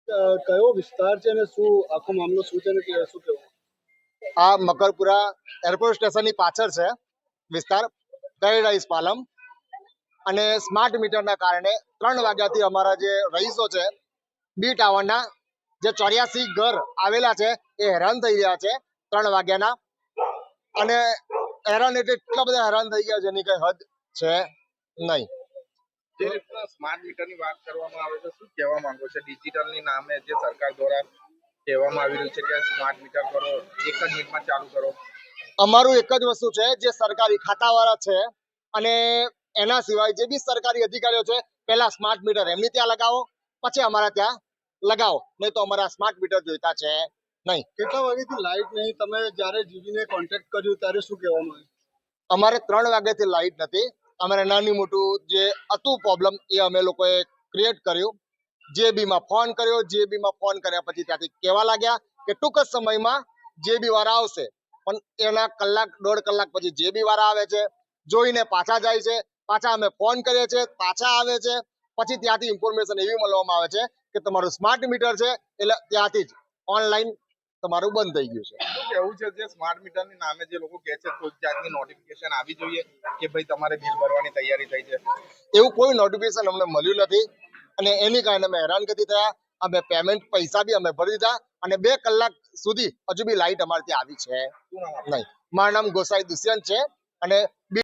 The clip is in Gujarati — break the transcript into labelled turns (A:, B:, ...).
A: કયો વિસ્તાર છે અને શું આખો મામલો શું છે ને શું કહેવું?
B: આ મકરપુરા એરપોર્ટ સ્ટેશનની પાછળ છે વિસ્તાર પેરેડાઇઝ પાલમ. અને સ્માર્ટ મીટરના કારણે 3 વાગ્યાથી અમારા જે રહીશો છે બી ટાવરના જે 84 ઘર આવેલા છે એ હેરાન થઈ રહ્યા છે 3 વાગ્યાના. અને હેરાન એટલે એટલા બધા હેરાન થઈ ગયા જેની કઈ હદ છે નહીં.
C: જે રીતના સ્માર્ટ મીટરની વાત કરવામાં આવે છે, શું કહેવા માંગો છો? ડિજિટલની નામે જે સરકાર દ્વારા કહેવામાં આવી રહ્યું છે કે સ્માર્ટ મીટર કરો, 1 જ મિનિટમાં ચાલુ કરો.
B: અમારું એક જ વસ્તુ છે, જે સરકારી ખાતાવાળા છે અને એના સિવાય જે બી સરકારી અધિકારીઓ છે, પહેલા સ્માર્ટ મીટર એમની ત્યાં લગાવો, પછી અમારા ત્યાં લગાવો, નહીં તો અમારા સ્માર્ટ મીટર જોઈતા છે નહીં.
A: કેટલા વાગ્યાથી લાઇટ નહીં? તમે જ્યારે જીવીને કોન્ટેક્ટ કર્યું ત્યારે શું કહેવામાં આવ્યું?
B: અમારે 3 વાગ્યાથી લાઇટ નથી. અમારે નાની મોટું જે હતું પ્રોબ્લેમ એ અમે લોકોએ ક્રિએટ કર્યું. જેબીમાં ફોન કર્યો, જેબીમાં ફોન કર્યા પછી ત્યાંથી કહેવા લાગ્યા કે ટૂંક જ સમયમાં જેબી વાળા આવશે. પણ એના કલાક 1.5 કલાક પછી જેબી વાળા આવે છે, જોઈને પાછા જાય છે, પાછા અમે ફોન કરીએ છીએ, પાછા આવે છે. પછી ત્યાંથી ઇન્ફોર્મેશન એવી મળવામાં આવે છે કે તમારું સ્માર્ટ મીટર છે એટલે ત્યાંથી જ ઓનલાઈન તમારું બંધ થઈ ગયું છે.
C: શું કહેવું છે, જે સ્માર્ટ મીટરની નામે જે લોકો કહે છે કોઈ જાતની નોટિફિકેશન આવી જોઈએ કે ભાઈ તમારે બિલ ભરવાની તૈયારી થઈ છે?
B: એવું કોઈ નોટિફિકેશન અમને મળ્યું નથી અને એની કારણે અમે હેરાનગતિ થયા. અમે પેમેન્ટ પૈસા બી અમે ભરી દીધા અને 2 કલાક સુધી હજુ બી લાઇટ અમારે ત્યાં આવી છે નહીં. મારું નામ ગોસાઈ દુષ્યંત છે અને